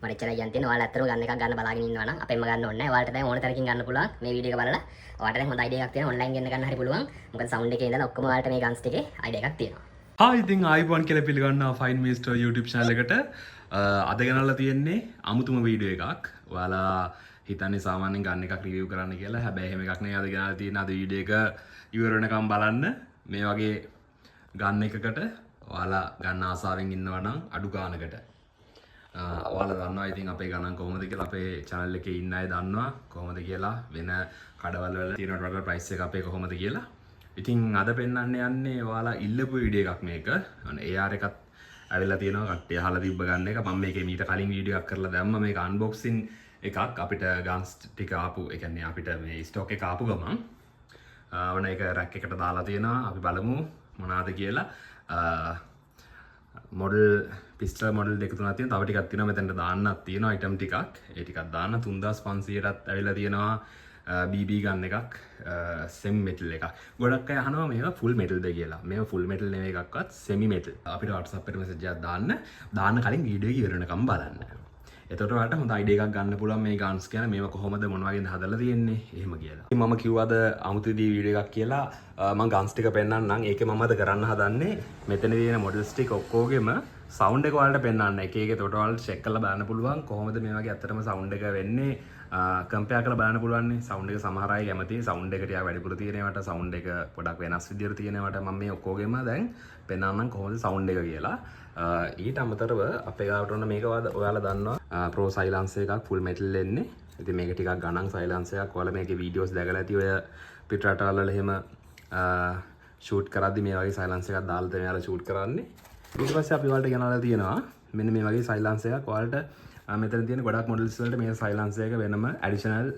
මට එච්චරයි කියන්න තියෙන්නේ. ඔයාලා ඇත්තටම ගන්න එකක් ගන්න බලාගෙන ඉන්නවා නම් අපෙන්ම ගන්න ඕනේ නැහැ. ඔයාලට දැන් ඕන තරකින් ගන්න පුළුවන් මේ වීඩියෝ එක බලලා. ඔයාලට දැන් හොඳ අයිඩියා එකක් තියෙනවා ඔන්ලයින් ගෙන්න ගන්න හරි පුළුවන්. මොකද සවුන්ඩ් එකේ ඉඳලා ඔක්කොම ඔයාලට මේ ගන්ස් ටිකේ අයිඩියා එකක් තියෙනවා. හායි ඉතින් ආයිබෝන් කියලා පිළිගන්නවා ෆයින් මිස්ටර් YouTube channel එකට. අද ගෙනල්ලා තියෙන්නේ අමුතුම වීඩියෝ එකක්. ඔයාලා හිතන්නේ සාමාන්‍යයෙන් ගන්න එකක් රිවිව් කරන්න කියලා. හැබැයි එහෙම එකක් නෙවෙයි අද ගෙනල්ලා තියෙන අද වීඩියෝ එක ඉවර වෙනකම් බලන්න. මේ වගේ ගන්න එකකට ඔයාලා ගන්න ආසාවෙන් ඉන්නවා නම් අඩු ගානකට. ඔයාලා දන්නවා ඉතින් අපේ ගණන් කොහොමද කියලා අපේ channel එකේ ඉන්න අය දන්නවා කොහොමද කියලා වෙන කඩවල වල තියෙනවට වඩා price එක අපේ කොහොමද කියලා. ඉතින් අද පෙන්වන්න යන්නේ ඔයාලා ඉල්ලපු වීඩියෝ එකක් මේක. AR එකත් ඇවිල්ලා තියෙනවා කට්ටිය අහලා තිබ්බ ගන්න එක. මම මේකේ මීට කලින් වීඩියෝ එකක් කරලා දැම්මා මේක අන්බොක්සින් එකක් අපිට ගන්ස් ටික ආපු ඒ කියන්නේ අපිට මේ ස්ටොක් එක ආපු ගමන් ඔන්න ඒක රැක් එකට දාලා තියෙනවා. අපි බලමු මොනවාද කියලා. මොඩල් පිස්ටල් මොඩල් දෙක තුනක් තියෙනවා. තව ටිකක් තියෙනවා මෙතනට දාන්නත් තියෙනවා අයිටම් ටිකක්. ඒ ටිකක් දාන්න 3500ටත් ඇවිල්ලා තියෙනවා. BB ගන්න එකක් සෙමි මෙටල් එකක්. ගොඩක් අය අහනවා මේක ෆුල් මෙටල්ද කියලා. මේක ෆුල් මෙටල් නෙවෙයි එකක්වත් සෙමි මෙටල්. අපිට WhatsApp එකට මෙසේජ් එකක් දාන්න කලින් වීඩියෝ එක ඉවර වෙනකම් බලන්න. එතකොට ඔයාලට හොඳ අයිඩියා එකක් ගන්න පුළුවන් මේ ගන්ස් ගැන මේවා කොහොමද මොන වගේද හදලා තියෙන්නේ එහෙම කියලා. ඉතින් මම කිව්වද අමුතුදී වීඩියෝ එකක් කියලා මම ගන්ස් ටික පෙන්නන්නම්. ඒකේ මම අද කරන්න හදන්නේ මෙතන තියෙන මොඩල්ස් ටික ඔක්කොගෙම සවුන්ඩ් එක ඔයාලට පෙන්නන්න. එක එක එතකොට ඔයාලට චෙක් කරලා බලන්න පුළුවන් කොහොමද මේ වගේ ඇත්තටම සවුන්ඩ් එක වෙන්නේ. කම්පෙයාර් කරලා බලන්න පුළුවන් නේ. සවුන්ඩ් එක සමහර අය කැමති සවුන්ඩ් එක ටිකක් වැඩිපුර තියෙනවට සවුන්ඩ් එක පොඩක් වෙනස් විදියට තියෙනවට මම මේ ඔක්කොගෙම දැන් පෙන්නන්නම් කොහොමද සවුන්ඩ් එක කියලා. ඊට අමතරව අපේ ගාවට ඔන්න මේක ඔයාලා දන්නවා ප්‍රෝ සයිලන්සර් එකක් ෆුල් මෙටල් එන්නේ. ඉතින් මේක ටිකක් ගණන් සයිලන්සර් එකක්. ඔයාලා මේකේ වීඩියෝස් දැකලා ඇති ඔය පිට රටවල් වල එහෙම ෂූට් කරද්දි මේ වගේ සයිලන්සර් එකක් දාලා තමයි ඔයාලා ෂූට් කරන්නේ. ඊට පස්සේ අපි ඔයාලට ගෙනල්ලා තියෙනවා මෙන්න මේ වගේ සයිලන්සර් එකක්. ඔයාලට මෙතන තියෙන ගොඩක් මොඩල්ස් වලට මේ සයිලන්සර් එක වෙනම ඇඩිෂනල්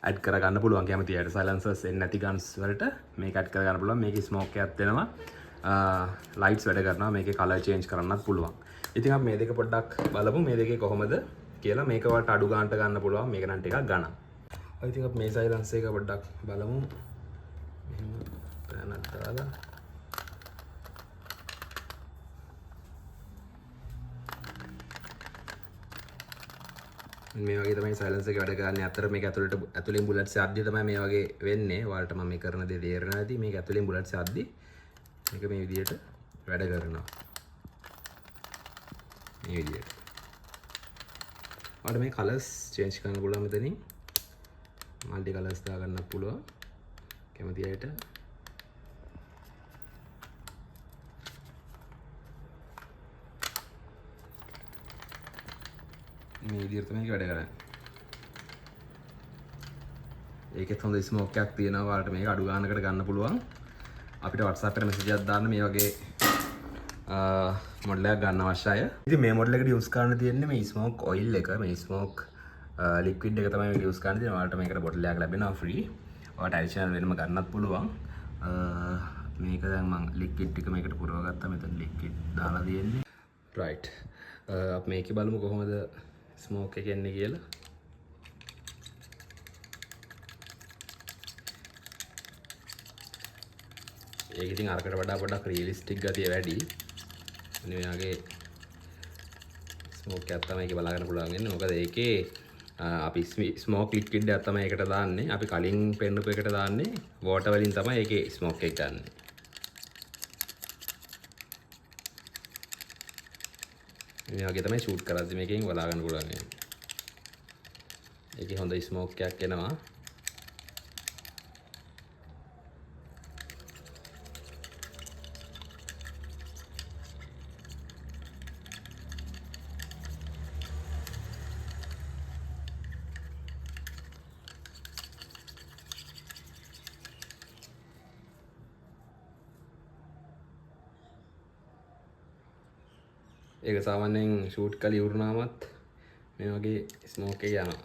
ඇඩ් කරගන්න පුළුවන්. කැමති අයට සයිලන්සර්ස් එන්නේ නැති ගන්ස් වලට මේක ඇඩ් කරගන්න පුළුවන්. මේකේ ස්මෝක් එකක් දෙනවා. ලයිට්ස් වැඩ කරනවා. මේකේ කලර් චේන්ජ් කරන්නත් පුළුවන්. ඉතින් අපි මේ දෙක පොඩ්ඩක් බලමු මේ දෙකේ කොහොමද කියලා. මේක වට අඩු ගන්නට ගන්න පුළුවන්. මේක නම් ටිකක් ගණන්. ඉතින් අපි මේ සයිලන්සර් එක පොඩ්ඩක් බලමු. මෙහෙම පැනක් දාලා මේ වගේ තමයි සයිලන්සර් එක වැඩ කරන්නේ. අතර මේක ඇතුලෙන් බුලට්ස් යද්දි තමයි මේ වගේ වෙන්නේ. ඔයාලට මම මේ කරන දේ තේරෙනවා ඇති. මේක ඇතුලෙන් බුලට්ස් යද්දි මේක මේ විදිහට වැඩ කරනවා. මේ විදිහට. ඔයාලට මේ කලර්ස් චේන්ජ් කරන්න පුළුවන් මෙතනින්. මල්ටි කලර්ස් දා ගන්නත් පුළුවන්. කැමති අයට. මේ විදිහට තමයි වැඩ කරන්නේ. ඒකෙත් හොඳ ස්මෝක් එකක් තියෙනවා. ඔයාලට මේක අඩු ගානකට ගන්න පුළුවන්. අපිට WhatsApp එකට මෙසේජ් එකක් දාන්න මේ වගේ මොඩල් එකක් ගන්න අවශ්‍යයි. ඉතින් මේ මොඩල් එකට යූස් කරන්න තියෙන්නේ මේ ස්මෝක් ඔයිල් එක. මේ ස්මෝක් ලික්විඩ් එක තමයි මේක යූස් කරන්න තියෙන්නේ. ඔයාලට මේකට බොටල් එකක් ලැබෙනවා ෆ්‍රී. ඔයාලට ඇඩිෂනල් වෙනම ගන්නත් පුළුවන්. මේක දැන් මම ලික්විඩ් ටික මේකට පුරව ගත්තා. මෙතන ලික්විඩ් දාලා තියෙන්නේ. රයිට්. අපි මේකේ බලමු කොහොමද ස්මෝක් එක එන්නේ කියලා. ඒක ඉතින් අරකට වඩා පොඩ්ඩක් රියලිස්ටික් ගතිය වැඩි. මේ වගේ ස්මෝක් එකක් තමයි ඒකේ බලාගන්න පුළුවන් වෙන්නේ. මොකද ඒකේ අපි ස්මෝක් ලික්විඩ් එකක් තමයි ඒකට දාන්නේ. අපි කලින් පෙන්නපු එකට දාන්නේ වෝටර් වලින් තමයි ඒකේ ස්මෝක් එක ගන්න. මේ වගේ තමයි ෂූට් කරද්දි මේකෙන් බලාගන්න පුළුවන් වෙන්නේ. ඒකේ හොඳ ස්මෝක් එකක් එනවා. ඒක සාමාන්‍යයෙන් ෂූට් කරලා ඉවරුනාමත් මේ වගේ ස්මෝක් එක යනවා.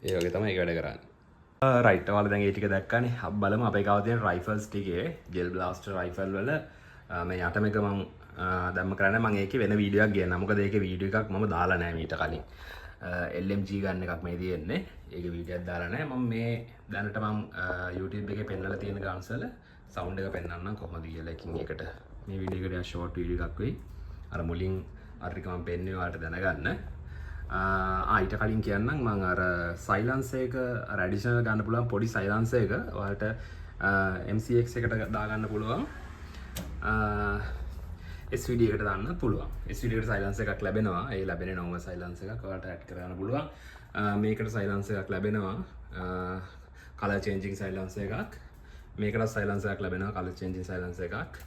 ඒ වගේ තමයි ඒක වැඩ කරන්නේ. රයිට් ඔයාලා දැන් ඒ ටික දැක්කනේ. අපි බලමු අපේ ගාව තියෙන රයිෆල්ස් ටිකේ ජෙල් බ්ලාස්ටර් රයිෆල් වල මේ යටම එක මම දැම්ම කරන්නේ මම ඒකේ වෙන වීඩියෝ එකක් ගේනවා. මොකද ඒකේ වීඩියෝ එකක් මම දාලා නැහැ මීට කලින්. LMG ගන්න එකක් මේ තියෙන්නේ. ඒක වීඩියෝයක් දාලා නැහැ. මම මේ දැනට මම YouTube එකේ පෙන්නලා තියෙන ගාන්ස් වල සවුන්ඩ් එක පෙන්නන්නම් කොහොමද කියලා. එකින් එකට මේ වීඩියෝ එකට ෂෝට් වීඩියෝ එකක් වෙයි. අර මුලින් අර ටික මම පෙන්නුවේ ඔයාලට දැනගන්න. ඊට කලින් කියන්නම් මම අර සයිලන්ස් එක අර ඇඩිෂනල් ගන්න පුළුවන් පොඩි සයිලන්ස් එක ඔයාලට MCX එකට දාගන්න පුළුවන්. SVD එකට දාන්න පුළුවන්. SVD එකට සයිලන්ස් එකක් ලැබෙනවා. ඒ ලැබෙන normal සයිලන්ස් එකක් ඔයාලට ඇඩ් කරගන්න පුළුවන්. මේකට සයිලන්ස් එකක් ලැබෙනවා. color changing සයිලන්ස් එකක්. මේකට සයිලන්ස් එකක් ලැබෙනවා. color changing සයිලන්ස් එකක්.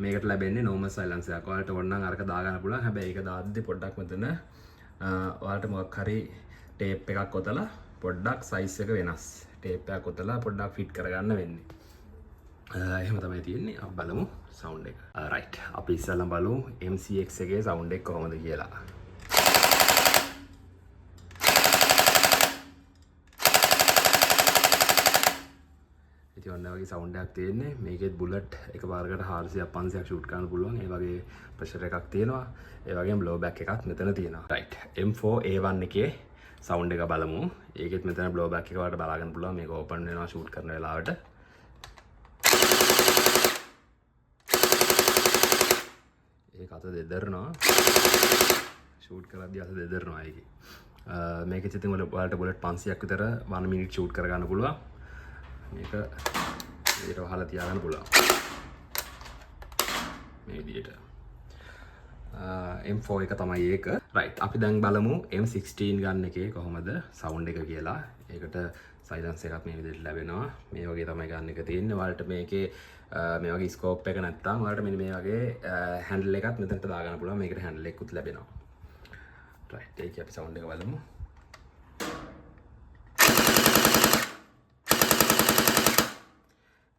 මේකට ලැබෙන්නේ normal සයිලන්ස් එකක්. ඔයාලට ඕන නම් අරක දාගන්න පුළුවන්. හැබැයි ඒක දාද්දි පොඩ්ඩක් මෙතන ඔයාලට මොකක් හරි ටේප් එකක් ඔතලා පොඩ්ඩක් සයිස් එක වෙනස්. ටේප් එකක් ඔතලා පොඩ්ඩක් ෆිට කරගන්න වෙන්නේ. එහෙම තමයි තියෙන්නේ. අපි බලමු සවුන්ඩ් එක. රයිට්. අපි ඉස්සෙල්ලා බලමු MCX එකේ සවුන්ඩ් එක කොහොමද කියලා. ඉතින් ඔන්න වගේ සවුන්ඩ් එකක් තියෙන්නේ. මේකෙත් බුලට් එකපාරකට 400ක් 500ක් ෂූට් කරන්න පුළුවන්. ඒ වගේ ප්‍රෙෂර් එකක් තියෙනවා. ඒ වගේම බ්ලෝ බෑක් එකක් මෙතන තියෙනවා. රයිට්. M4A1 එකේ සවුන්ඩ් එක බලමු. ඒකෙත් මෙතන බ්ලෝ බෑක් එක වලට බලා ගන්න පුළුවන්. මේක ඕපන් වෙනවා ෂූට් කරන වෙලාවට. ඒක අත දෙදරනවා. ෂූට් කරද්දී අත දෙදරනවා ඒකේ. මේකෙත් ඉතින් ඔයාලට බුලට් 500ක් විතර 1 මිනිත් ෂූට් කරගන්න පුළුවන්. මේක ඊට වහලා තියාගන්න පුළුවන්. මේ විදිහට. M4 එක තමයි ඒක. රයිට්. අපි දැන් බලමු M16 ගන්න එකේ කොහොමද සවුන්ඩ් එක කියලා. ඒකට සයිලන්ස් එකක් මේ විදිහට ලැබෙනවා. මේ වගේ තමයි ගන්න එක තියෙන්නේ. ඔයාලට මේකේ මේ වගේ ස්කෝප් එක නැත්තම් ඔයාලට මෙන්න මේ වගේ හැන්ඩල් එකක් මෙතනට දාගන්න පුළුවන්. මේකට හැන්ඩල් එකකුත් ලැබෙනවා. රයිට්. ඒක අපි සවුන්ඩ් එක බලමු.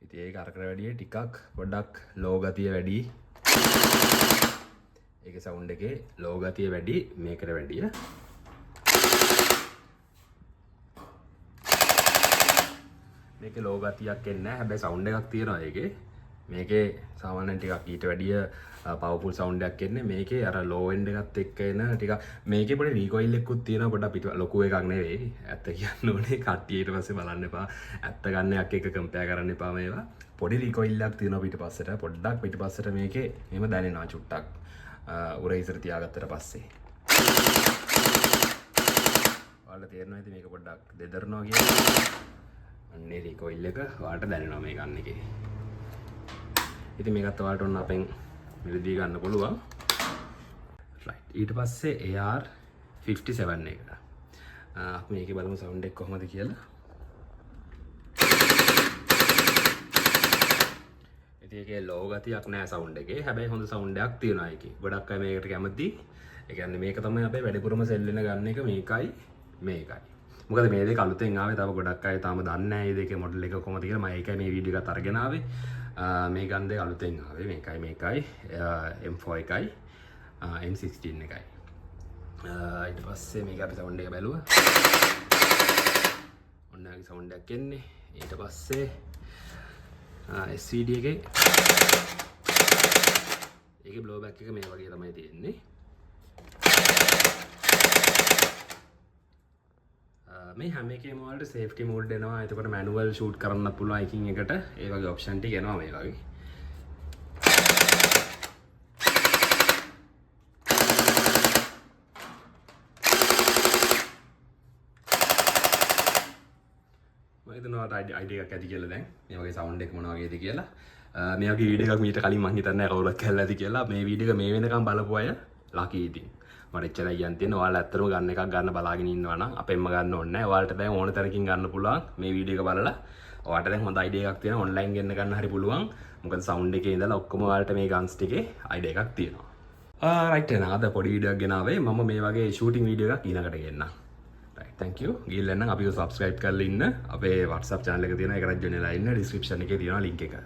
ඉතින් ඒක අරකට වැඩිය ටිකක් පොඩ්ඩක් ලෝ ගතිය වැඩි. ඒකේ සවුන්ඩ් එකේ ලෝ ගතිය වැඩි මේකට වැඩිය. මේකේ ලෝ ගතියක් එන්නේ නැහැ. හැබැයි සවුන්ඩ් එකක් තියෙනවා ඒකේ. මේකේ සාමාන්‍යයෙන් ටිකක් ඊට වැඩිය පවර්ෆුල් සවුන්ඩ් එකක් එන්නේ. මේකේ අර ලෝ එන්ඩ් එකත් එක්ක එන ටිකක් මේකේ පොඩි රීකෝයිල් එකකුත් තියෙනවා. පොඩ්ඩක් පිට ලොකු එකක් නෙවෙයි. ඇත්ත කියන්න ඕනේ. කට්ටිය ඊට පස්සේ බලන්න එපා. ඇත්ත ගන්න එකක් එක්ක කම්පෙයාර් කරන්න එපා මේවා. පොඩි රීකෝයිල් එකක් තියෙනවා පිටපස්සට. පොඩ්ඩක් පිටපස්සට මේකේ එහෙම දැනෙනවා චුට්ටක්. උරහිසට තියාගත්තට පස්සේ. ඔයාලට තේරෙනවා ඉතින් මේක පොඩ්ඩක් දෙදරනවා කියන්නේ. අන්නේ රීකෝයිල් එක ඔයාලට දැනෙනවා මේ ගන්න එකේ. ඉතින් මේකත් ඔයාලට ඔන්න අපෙන් මෙලදී ගන්න පුළුවන්. රයිට්. ඊට පස්සේ AR57 එක. අපි මේකේ බලමු සවුන්ඩ් එක කොහොමද කියලා. ඉතින් ඒකේ ලෝ ගතියක් නෑ සවුන්ඩ් එකේ. හැබැයි හොඳ සවුන්ඩ් එකක් තියෙනවා ඒකේ. ගොඩක් අය මේකට කැමති. ඒ කියන්නේ මේක තමයි අපේ වැඩිපුරම සෙල් වෙන ගන්න එක මේකයි මේකයි. මොකද මේ දෙක අලුතෙන් ආවේ. තව ගොඩක් අය තාම දන්නේ නැහැ මේ දෙකේ මොඩල් එක කොහොමද කියලා. මම ඒකයි මේ වීඩියෝ එකත් අරගෙන ආවේ. මේ ගන් දෙක අලුතෙන් ආවේ. මේකයි M4 එකයි M16 එකයි. ඊට පස්සේ මේක අපි සවුන්ඩ් එක බැලුවා. ඔන්න ආගේ සවුන්ඩ් එකක් එන්නේ. ඊට පස්සේ SVD එකේ ඒකේ බ්ලෝ බෑක් එක මේ වගේ තමයි තියෙන්නේ. මේ හැම එකේම වලට සේෆ්ටි මෝඩ් එනවා. එතකොට මැනුවල් ෂූට් කරන්නත් පුළුවන් එකින් එකට. ඒ වගේ ඔප්ෂන් ටික එනවා මේ වගේ. මම හිතනවා අයිඩියා එකක් ඇති කියලා දැන්. මේ වගේ සවුන්ඩ් එක මොන වගේද කියලා. මේ වගේ වීඩියෝ එකක් මීට කලින් මම හිතන්නේ නැහැ කවුරුත් කරලා ඇති කියලා. මේ වීඩියෝ එක මේ වෙනකම් බලපු අය ලකී ඉතින්. මට එච්චරයි කියන්න තියෙන්නේ. ඔයාලා ඇත්තටම ගන්න එකක් ගන්න බලාගෙන ඉන්නවා නම් අපෙන්ම ගන්න ඕනේ නැහැ. ඔයාලට දැන් ඕන තරකින් ගන්න පුළුවන් මේ වීඩියෝ එක බලලා. ඔයාලට දැන් හොඳ අයිඩියා එකක් තියෙනවා. ඔන්ලයින් ගෙන්න ගන්න හරි පුළුවන්. මොකද සවුන්ඩ් එකේ ඉඳලා ඔක්කොම ඔයාලට මේ ගන්ස් ටිකේ අයිඩියා එකක් තියෙනවා. රයිට් එහෙනම් අද පොඩි වීඩියෝ එකක් ගෙනාවේ. මම මේ වගේ ෂූටින් වීඩියෝ එකක් ඊළඟට ගෙන්නම්. Right thank you. ගිහිල්ලා නම් අපිව subscribe කරලා ඉන්න. අපේ WhatsApp channel එක තියෙනවා. ඒකට join වෙලා ඉන්න. description එකේ තියෙනවා link එක.